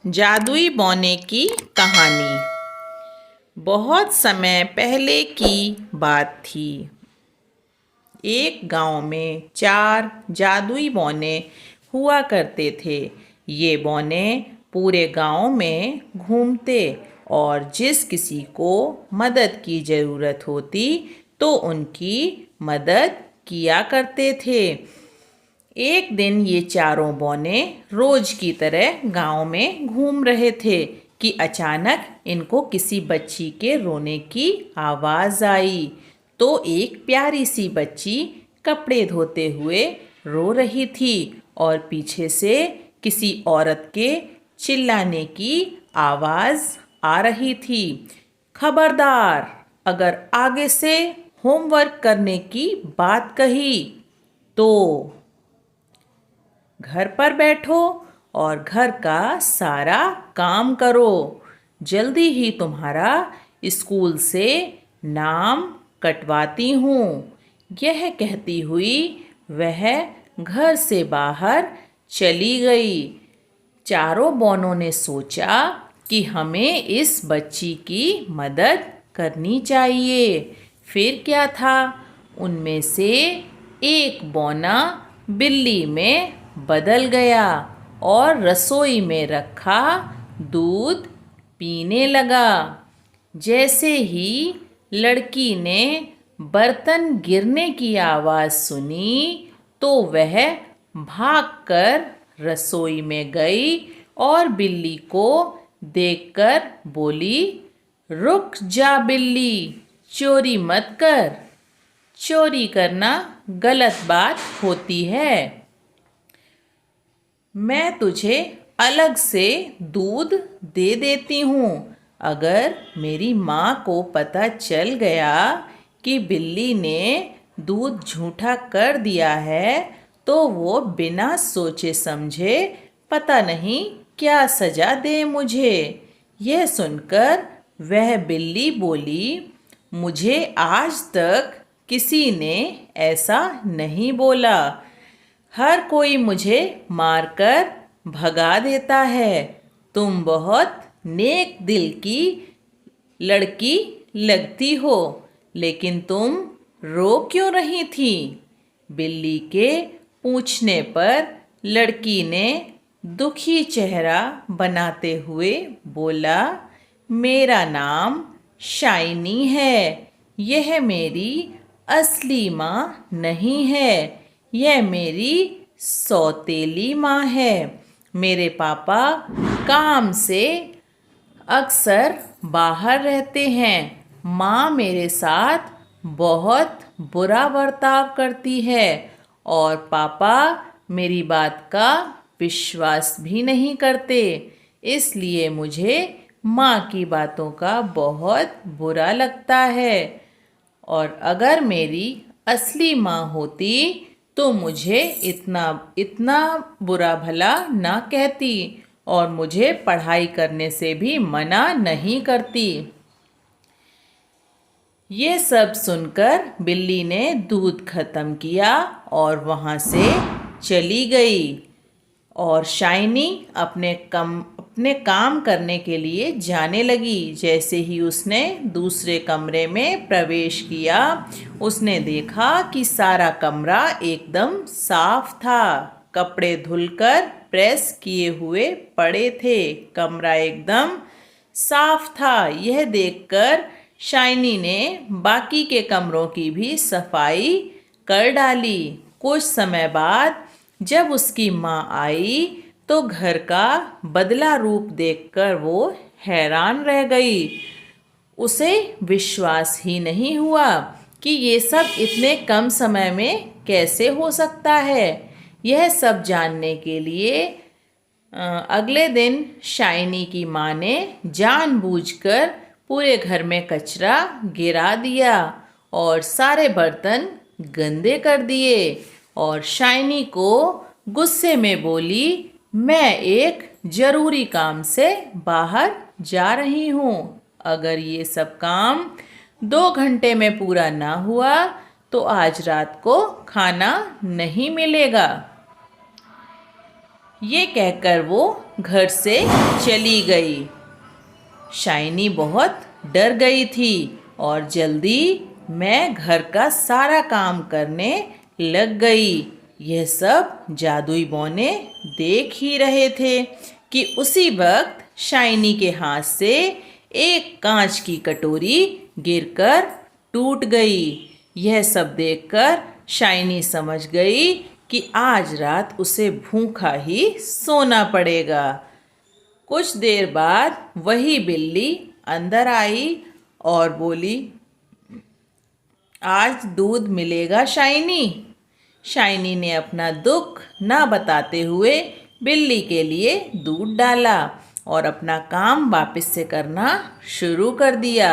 जादुई बौने की कहानी। बहुत समय पहले की बात थी। एक गांव में 4 जादुई बौने हुआ करते थे। ये बौने पूरे गांव में घूमते और जिस किसी को मदद की ज़रूरत होती तो उनकी मदद किया करते थे। एक दिन ये चारों बौने रोज की तरह गांव में घूम रहे थे कि अचानक इनको किसी बच्ची के रोने की आवाज़ आई। तो एक प्यारी सी बच्ची कपड़े धोते हुए रो रही थी और पीछे से किसी औरत के चिल्लाने की आवाज़ आ रही थी, खबरदार, अगर आगे से होमवर्क करने की बात कही तो घर पर बैठो और घर का सारा काम करो। जल्दी ही तुम्हारा स्कूल से नाम कटवाती हूँ। यह कहती हुई वह घर से बाहर चली गई। चारों बौनों ने सोचा कि हमें इस बच्ची की मदद करनी चाहिए। फिर क्या था, उनमें से एक बौना बिल्ली में बदल गया और रसोई में रखा दूध पीने लगा। जैसे ही लड़की ने बर्तन गिरने की आवाज़ सुनी तो वह भागकर रसोई में गई और बिल्ली को देखकर बोली, रुक जा बिल्ली, चोरी मत कर। चोरी करना गलत बात होती है। मैं तुझे अलग से दूध दे देती हूँ। अगर मेरी माँ को पता चल गया कि बिल्ली ने दूध झूठा कर दिया है तो वो बिना सोचे समझे पता नहीं क्या सजा दे मुझे। यह सुनकर वह बिल्ली बोली, मुझे आज तक किसी ने ऐसा नहीं बोला। हर कोई मुझे मारकर भगा देता है। तुम बहुत नेक दिल की लड़की लगती हो, लेकिन तुम रो क्यों रही थी? बिल्ली के पूछने पर लड़की ने दुखी चेहरा बनाते हुए बोला, मेरा नाम शाइनी है। यह मेरी असली माँ नहीं है, यह मेरी सौतेली माँ है। मेरे पापा काम से अक्सर बाहर रहते हैं। माँ मेरे साथ बहुत बुरा बर्ताव करती है और पापा मेरी बात का विश्वास भी नहीं करते। इसलिए मुझे माँ की बातों का बहुत बुरा लगता है। और अगर मेरी असली माँ होती तो मुझे इतना इतना बुरा भला ना कहती और मुझे पढ़ाई करने से भी मना नहीं करती। ये सब सुनकर बिल्ली ने दूध खत्म किया और वहाँ से चली गई और शाइनी अपने काम करने के लिए जाने लगी। जैसे ही उसने दूसरे कमरे में प्रवेश किया, उसने देखा कि सारा कमरा एकदम साफ था। कपड़े धुलकर प्रेस किए हुए पड़े थे। कमरा एकदम साफ था। यह देखकर शाइनी ने बाकी के कमरों की भी सफाई कर डाली। कुछ समय बाद जब उसकी माँ आई तो घर का बदला रूप देखकर वो हैरान रह गई। उसे विश्वास ही नहीं हुआ कि ये सब इतने कम समय में कैसे हो सकता है। यह सब जानने के लिए अगले दिन शाइनी की माँ ने जानबूझकर पूरे घर में कचरा गिरा दिया और सारे बर्तन गंदे कर दिए और शाइनी को गुस्से में बोली, मैं एक ज़रूरी काम से बाहर जा रही हूँ। अगर ये सब काम 2 घंटे में पूरा ना हुआ तो आज रात को खाना नहीं मिलेगा। ये कहकर वो घर से चली गई। शाइनी बहुत डर गई थी और जल्दी मैं घर का सारा काम करने लग गई। यह सब जादुई बौने देख ही रहे थे कि उसी वक्त शाइनी के हाथ से एक कांच की कटोरी गिरकर टूट गई। यह सब देखकर शाइनी समझ गई कि आज रात उसे भूखा ही सोना पड़ेगा। कुछ देर बाद वही बिल्ली अंदर आई और बोली, आज दूध मिलेगा शाइनी। शाइनी ने अपना दुख ना बताते हुए बिल्ली के लिए दूध डाला और अपना काम वापस से करना शुरू कर दिया।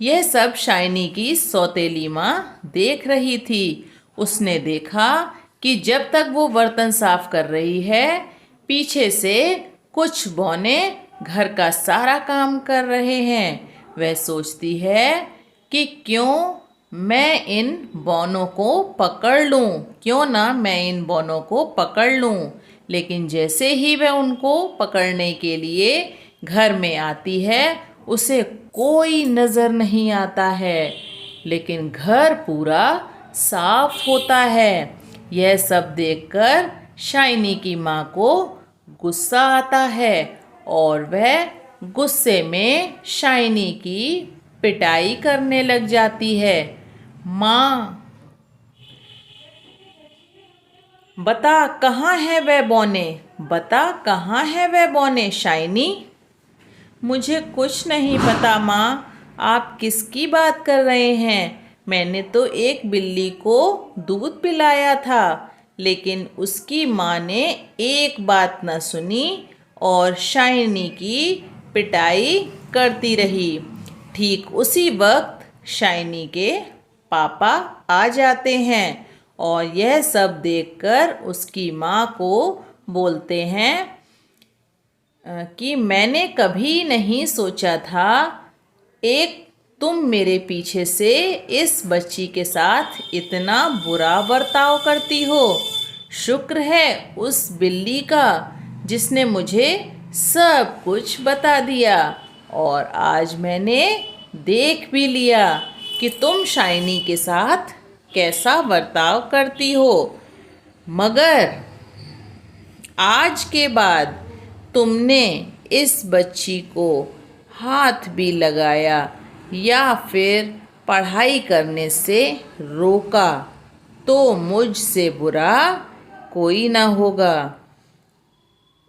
यह सब शाइनी की सौतेली माँ देख रही थी। उसने देखा कि जब तक वो बर्तन साफ कर रही है, पीछे से कुछ बौने घर का सारा काम कर रहे हैं। वह सोचती है कि क्यों मैं इन बौनों को पकड़ लूं, क्यों ना मैं इन बौनों को पकड़ लूं। लेकिन जैसे ही वह उनको पकड़ने के लिए घर में आती है, उसे कोई नज़र नहीं आता है, लेकिन घर पूरा साफ होता है। यह सब देखकर शाइनी की माँ को गुस्सा आता है और वह गुस्से में शाइनी की पिटाई करने लग जाती है। माँ, बता कहाँ है वह बौने, बता कहाँ है वह बौने शाइनी। मुझे कुछ नहीं पता माँ, आप किसकी बात कर रहे हैं। मैंने तो एक बिल्ली को दूध पिलाया था, लेकिन उसकी माँ ने एक बात न सुनी और शाइनी की पिटाई करती रही। ठीक उसी वक्त शाइनी के पापा आ जाते हैं और यह सब देखकर उसकी माँ को बोलते हैं कि मैंने कभी नहीं सोचा था एक तुम मेरे पीछे से इस बच्ची के साथ इतना बुरा बर्ताव करती हो। शुक्र है उस बिल्ली का जिसने मुझे सब कुछ बता दिया और आज मैंने देख भी लिया कि तुम शाइनी के साथ कैसा बर्ताव करती हो। मगर आज के बाद तुमने इस बच्ची को हाथ भी लगाया या फिर पढ़ाई करने से रोका तो मुझसे बुरा कोई ना होगा।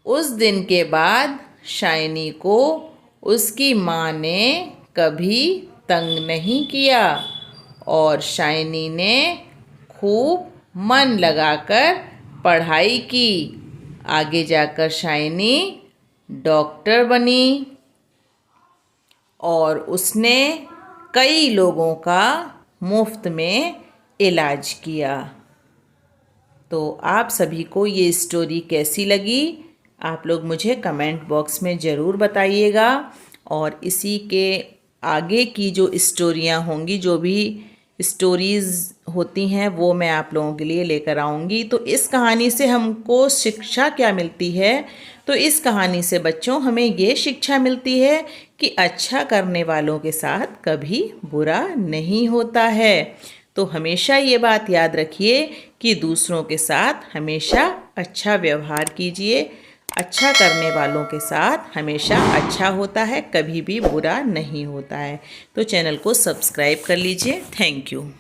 उस दिन के बाद शाइनी को उसकी माँ ने कभी तंग नहीं किया और शाइनी ने खूब मन लगाकर पढ़ाई की। आगे जाकर शाइनी डॉक्टर बनी और उसने कई लोगों का मुफ्त में इलाज किया। तो आप सभी को ये स्टोरी कैसी लगी, आप लोग मुझे कमेंट बॉक्स में ज़रूर बताइएगा। और इसी के आगे की जो स्टोरियाँ होंगी, जो भी स्टोरीज़ होती हैं, वो मैं आप लोगों के लिए लेकर आऊँगी। तो इस कहानी से हमको शिक्षा क्या मिलती है? तो इस कहानी से बच्चों हमें ये शिक्षा मिलती है कि अच्छा करने वालों के साथ कभी बुरा नहीं होता है। तो हमेशा ये बात याद रखिए कि दूसरों के साथ हमेशा अच्छा व्यवहार कीजिए। अच्छा करने वालों के साथ हमेशा अच्छा होता है, कभी भी बुरा नहीं होता है। तो चैनल को सब्सक्राइब कर लीजिए। Thank you.